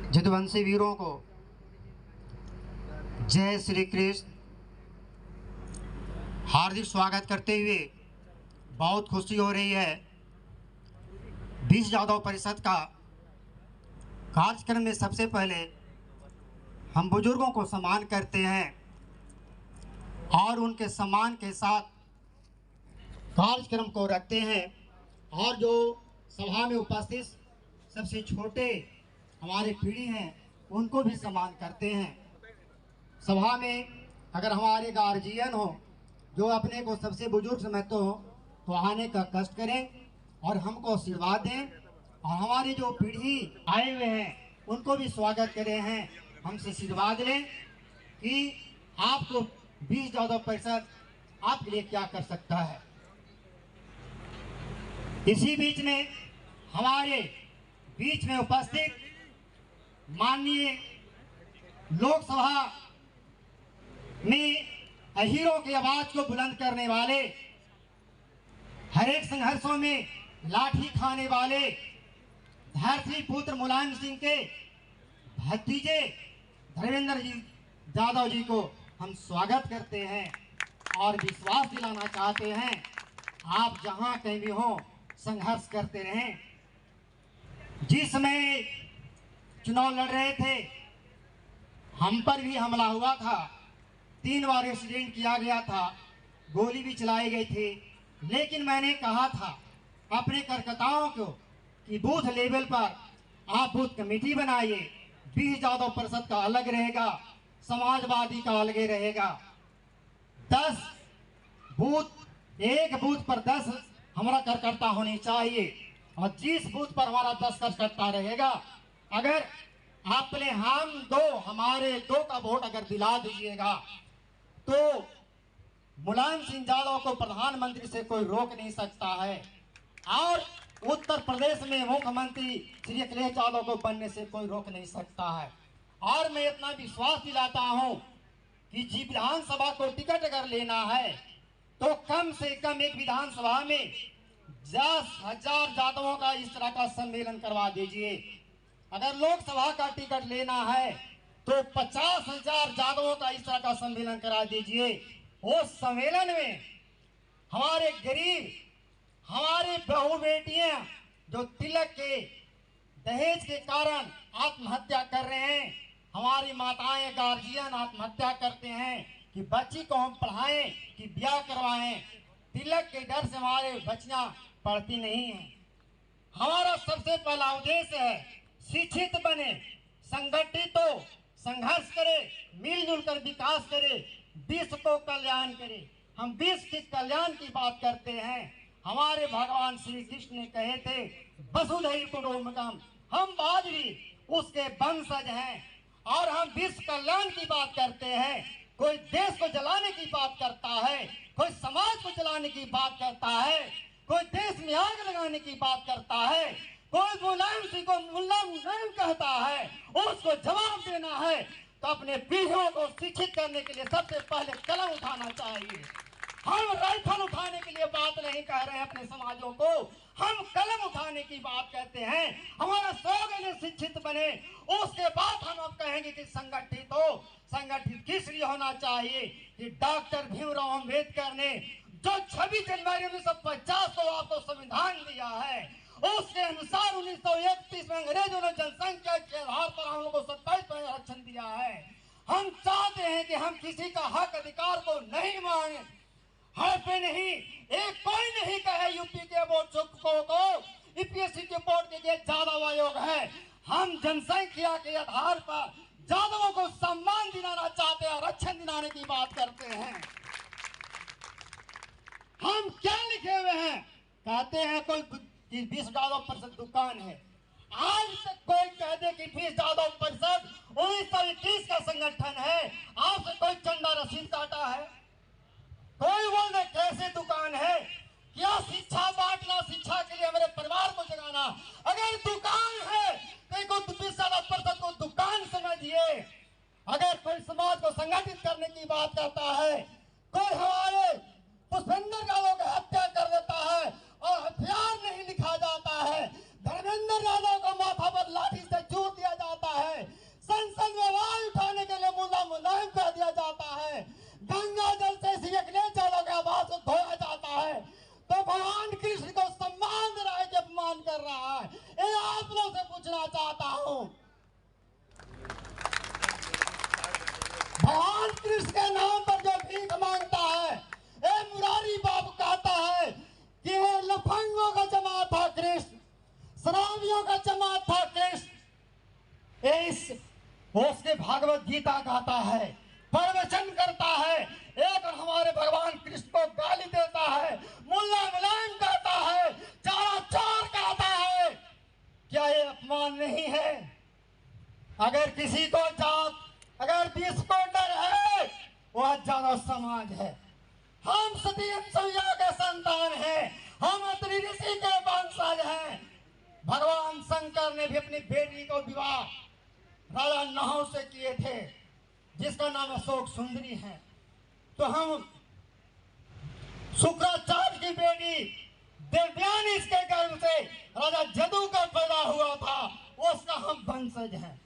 यदुवंशी वीरों को जय श्री कृष्ण। हार्दिक स्वागत करते हुए बहुत खुशी हो रही है। 20 यादव परिषद का कार्यक्रम में सबसे पहले हम बुजुर्गों को सम्मान करते हैं और उनके सम्मान के साथ कार्यक्रम को रखते हैं। और जो सभा में उपस्थित सबसे छोटे हमारे पीढ़ी हैं उनको भी सम्मान करते हैं। सभा में अगर हमारे गार्जियन हो जो अपने को सबसे बुजुर्ग समझते हो तो आने का कष्ट करें और हमको आशीर्वाद दें, और हमारी जो पीढ़ी आए हुए हैं उनको भी स्वागत करें हैं, हमसे आशीर्वाद लें कि आपको 20 यादव परिषद आपके लिए क्या कर सकता है। इसी बीच में हमारे बीच में उपस्थित माननीय लोकसभा में हीरो की आवाज को बुलंद करने वाले, हर एक संघर्षों में लाठी खाने वाले धरती पुत्र मुलायम सिंह के भतीजे धर्मेंद्र जी यादव जी को हम स्वागत करते हैं और विश्वास दिलाना चाहते हैं आप जहां कहीं भी हो संघर्ष करते रहें। जिस समय चुनाव लड़ रहे थे हम पर भी हमला हुआ था, 3 बार एक्सीडेंट किया गया था, गोली भी चलाई गई थी, लेकिन मैंने कहा था अपने कार्यकर्ताओं को कि बूथ लेवल पर आप बूथ कमेटी बनाइए। 20 यादव परिषद का अलग रहेगा, समाजवादी का अलग रहेगा। 10 बूथ, एक बूथ पर 10 हमारा कार्यकर्ता होने चाहिए और जिस बूथ पर हमारा 10 कार्यकर्ता रहेगा, अगर आपने हम 2 हमारे 2 का वोट अगर दिला दीजिएगा तो मुलायम सिंह यादव को प्रधानमंत्री से कोई रोक नहीं सकता है और उत्तर प्रदेश में मुख्यमंत्री श्री अखिलेश यादव को बनने से कोई रोक नहीं सकता है। और मैं इतना विश्वास दिलाता हूं कि जी विधानसभा को टिकट अगर लेना है तो कम से कम एक विधानसभा में 10,000 यादवों का इस तरह का सम्मेलन करवा दीजिए। अगर लोकसभा का टिकट लेना है तो 50,000 यादवों का इस तरह का सम्मेलन करा दीजिए। उस सम्मेलन में हमारे गरीब, हमारे बहू बेटियां जो तिलक के दहेज के कारण आत्महत्या कर रहे हैं, हमारी माताएं गार्जियन आत्महत्या करते हैं कि बच्ची को हम पढ़ाएं कि ब्याह करवाएं, तिलक के डर से हमारे बच्चियां पढ़ती नहीं हैं। हमारा सबसे पहला उद्देश्य है शिक्षित बने, संगठित हो, संघर्ष करे, मिलजुल कर विकास करे, विश्व को कल्याण करे। हम विश्व के कल्याण की बात करते हैं। हमारे भगवान श्री कृष्ण ने कहे थे वसुधैव कुटुंबकम, हम आज भी उसके वंशज हैं और हम विश्व कल्याण की बात करते हैं। कोई देश को जलाने की बात करता है, कोई समाज को जलाने की बात करता है, कोई देश में आग लगाने की बात करता है, कोई मुलायम सिंह को मुल्ला मुलायम कहता है, उसको जवाब देना है तो अपने पीढ़ियों को शिक्षित करने के लिए सबसे पहले कलम उठाना चाहिए। हम राइफल उठाने के लिए बात नहीं कह रहे हैं अपने समाजों को, हम कलम उठाने की बात कहते हैं। हमारा स्लोगन है शिक्षित बने, उसके बाद हम अब कहेंगे कि संगठित हो। संगठित किस लिए होना चाहिए कि डॉक्टर भीमराव अंबेडकर ने जो 26 जनवरी 1950 को आपको संविधान दिया है, उसके अनुसार 1931 में अंग्रेजों ने जनसंख्या के आधार पर हम लोग को 27 आरक्षण दिया है। हम चाहते हैं कि हम किसी का हक अधिकार को नहीं मांगे, हर पे नहीं, एक कोई नहीं कहे यूपी के बोर्ड को यूपीएससी के बोर्ड के यादव आयोग है। हम जनसंख्या के आधार पर यादवों को सम्मान दिलाना चाहते हैं, आरक्षण दिलाने की बात करते हैं। हम क्या लिखे हुए हैं, कहते हैं कोई 20 यादव परिषद दुकान है। आज तक कोई कह दे कि 20 यादव परिषद 1921 का संगठन है, आपसे कोई चंदा रसीद काटा है? कोई बोल दे कैसे दुकान है? क्या शिक्षा बांटना, शिक्षा के लिए मेरे परिवार को जगाना? अगर दुकान है तो 20 यादव परिषद को दुकान समझिए। अगर कोई समाज को संगठित करने की बात करता है, कोई हमारे पुष्पेंद्र यादव की हत्या कर देता है और हथियार नहीं लिखा जाता है, धर्मेंद्र यादव को माथा पर लाठी से चूर दिया जाता है, चाहता हूं। भगवान कृष्ण के नाम पर जो भीख मांगता है, ए मुरारी बाबू कहता है कि ये लफंगों का जमात था कृष्ण, शराबियों का जमात था कृष्ण। इस उसके भागवत गीता कहता है, प्रवचन करता है, एक हमारे भगवान कृष्ण को गाली देता है, मुल्ला मुलायम कहता है, चारा चोर कहता है। क्या ये अपमान नहीं है? अगर किसी को जात, अगर देश को डर है, वह जादव समाज है। हम सती अनसुईया के संतान हैं, हम अत्रि ऋषि के वंशज हैं। भगवान शंकर ने भी अपनी बेटी को विवाह राजा नहुष से किए थे, जिसका नाम अशोक सुंदरी है। तो हम शुक्राचार्य की बेटी देवयानी के गर्भ से राजा जदू का पैदा हुआ था, उसका हम वंशज हैं।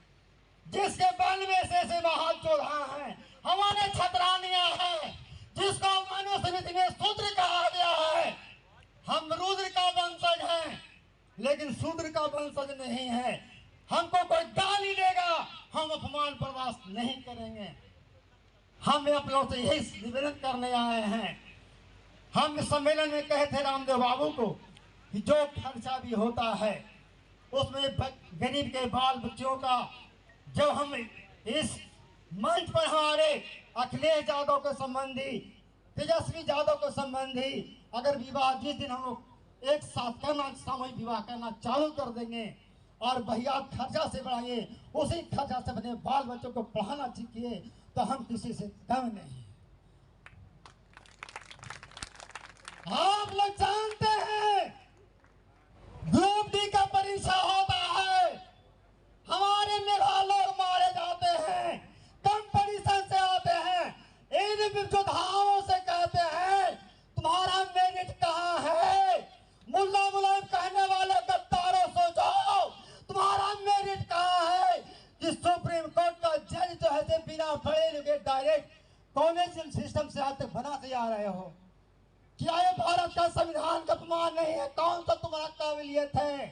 जिसके बल में से महाजोधा है, हमारे छतरानियां हैं, जिसको मनुस्मृति में शूद्र कहा गया है। हम रुद्र का वंशज हैं, लेकिन शूद्र का वंशज नहीं है। हमको कोई गाली देगा, हम अपमान बर्दाश्त नहीं करेंगे। हम आप लोगों से यही निवेदन करने आए हैं। हम इस सम्मेलन में कहे थे रामदेव बाबू को कि जो खर्चा भी होता है उसमें गरीब के बाल बच्चों का, जब हम इस मंच पर हमारे अखिलेश यादव के संबंधी, तेजस्वी यादव के संबंधी अगर विवाह जिस दिन हम लोग एक साथ करना, सामूहिक विवाह करना चालू कर देंगे और भैया खर्चा से बढ़ाइए, उसी खर्चा से अपने बाल बच्चों को पढ़ाना सीखिए, तो हम किसी से कम नहीं। आप लोग जानते हैं द्रौपदी का परीक्षा होता है, हमारे मेघा लोग मारे जाते हैं, कंपटीशन से आते हैं, इन विद्रोधाओं से कहते हैं तुम्हारा मेरिट कहाँ है? मुल्ला मुलायम कहने वाले गद्दारों सो जाओ, तुम्हारा मेरिट कहाँ है? कि सुप्रीम कोर्ट का जज जो है बिना पढ़े लिखे डायरेक्ट कॉलेजियम सिस्टम से आते बनाते आ रहे हो। क्या ये भारत का संविधान का अपमान नहीं है? कौन सा तुम्हारा काबिलियत है?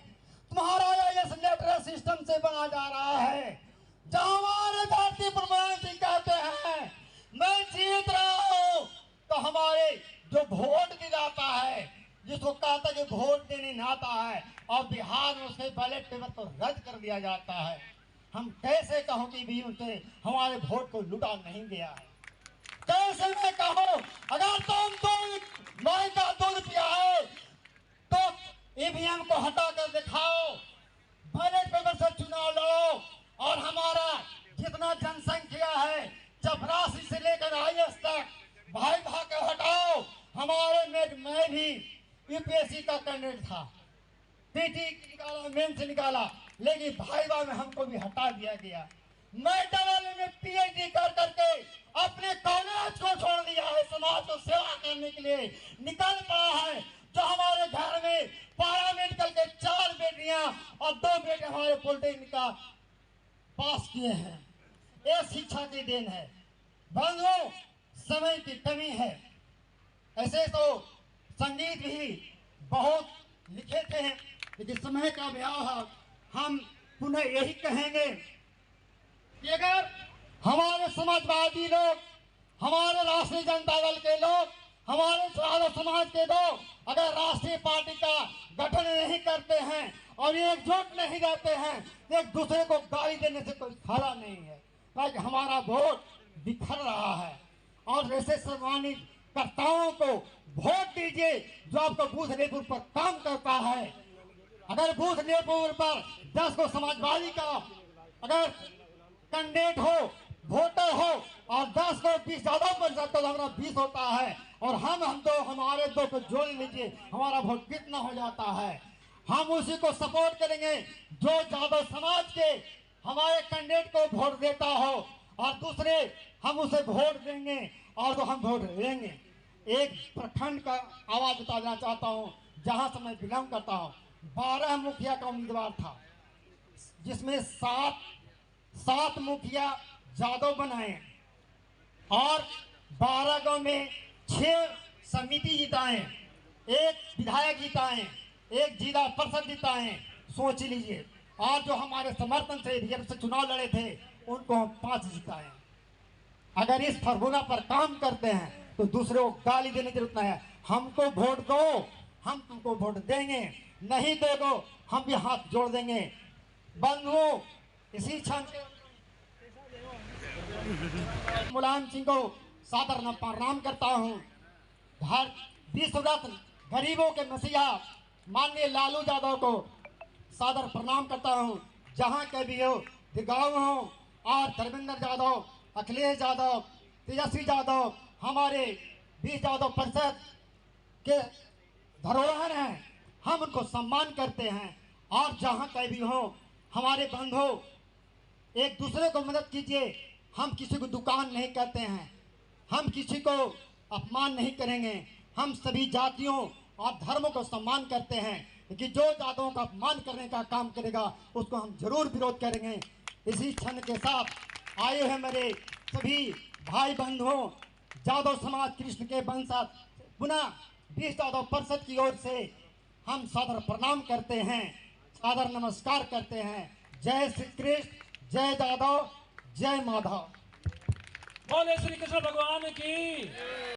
तुम्हारा इस लेटर सिस्टम से बना जा रहा है। जहां हमारे भारतीय प्रधान जी कहते हैं मैं जीत रहा हूं, तो हमारे जो वोट दिलाता है, जिसको कहता है कि वोट देने नाता है, और बिहार में उसके बैलेट पेपर को रद्द कर दिया जाता है। हम कैसे कहो कि भी उनसे हमारे वोट को लुटा नहीं गया है? कैसे मैं कहूं? अगर तुम माई का दूध पिया है तो ईवीएम को हटा कर दिखाओ, बैलेट पेपर से चुनाव लड़ो, और हमारा जितना जनसंख्या है चपरासी से लेकर आईएएस तक भाई भाग के हटाओ। हमारे में मैं भी यूपीएससी का कैंडिडेट था, पीटी निकाला, मेन से निकाला, लेकिन भाईवा में हमको भी हटा दिया गया। मैं डबल में पीएचडी कर करके अपने कॉलेज को छोड़ दिया है, समाज को सेवा करने के लिए निकल पड़ा है। जो हमारे घर में पैरामेडिकल के 4 बेटियां और 2 बेटे हमारे पॉलिटेक्निक का पास किए हैं, ये शिक्षा की देन है। बंधुओं, समय की कमी है। ऐसे तो संगीत भी बहुत लिखे थे, लेकिन समय का अभाव, हम पुनः यही कहेंगे कि अगर हमारे समाजवादी लोग, हमारे राष्ट्रीय जनता दल के लोग, हमारे समाज के लोग अगर राष्ट्रीय पार्टी का गठन नहीं करते हैं और एकजुट नहीं रहते हैं, एक दूसरे को गाली देने से कोई खड़ा नहीं है। ताकि हमारा वोट बिखर रहा है, और ऐसे सम्मानित कर्ताओं को वोट दीजिए जो आपको बूथ लेवल पर काम करता है। अगर बूथ लेवल पर 10 को समाजवादी का अगर कैंडिडेट हो, वोटर हो, और 10 को 20 ज्यादा बन जाता तो हमारा 20 होता है, और हम दो, हमारे 2 को जोड़ लीजिए, हमारा वोट कितना हो जाता है। हम उसी को सपोर्ट करेंगे जो यादव समाज के हमारे कैंडिडेट को वोट देता हो, और दूसरे हम उसे वोट देंगे और तो हम वोट देंगे। एक प्रखंड का आवाज उतारना चाहता हूँ जहां से मैं बिलोंग करता हूँ। 12 मुखिया का उम्मीदवार था, जिसमें 7 मुखिया यादव बनाए, और 12 गांव में 6 समिति जिताए, 1 विधायक जिताए, 1 जिला परिषद जिताए। सोच लीजिए, और जो हमारे समर्थन से रिजर्व से चुनाव लड़े थे उनको हम 5 जिताए। अगर इस फॉर्मूला पर काम करते हैं तो दूसरे को गाली देने की जरूरत नहीं है। हमको वोट दो, हम तुमको वोट देंगे, नहीं दोगे हम भी हाथ जोड़ देंगे। बंधुओं, इसी क्षण मुलायम सिंह को सादर न प्रणाम करता हूँ। विश्व रत्न गरीबों के मसीहा माननीय लालू यादव को सादर प्रणाम करता हूँ। जहाँ के भी हो, दिगाव हो और धर्मेंद्र यादव, अखिलेश यादव, तेजस्वी यादव हमारे 20 यादव परिषद के धरोहर हैं, हम उनको सम्मान करते हैं। और जहाँ कहीं भी हो हमारे बंधु, एक दूसरे को मदद कीजिए। हम किसी को दुकान नहीं करते हैं, हम किसी को अपमान नहीं करेंगे। हम सभी जातियों और धर्मों को सम्मान करते हैं कि जो जातों का अपमान करने का काम करेगा उसको हम जरूर विरोध करेंगे। इसी क्षण के साथ आए हैं मेरे सभी भाई बंधुओं, यादव समाज कृष्ण के वंशज, पुनः 20 यादव परिषद की ओर से हम सादर प्रणाम करते हैं, सादर नमस्कार करते हैं। जय श्री कृष्ण, जय यादव, जय माधव। बोले श्री कृष्ण भगवान की।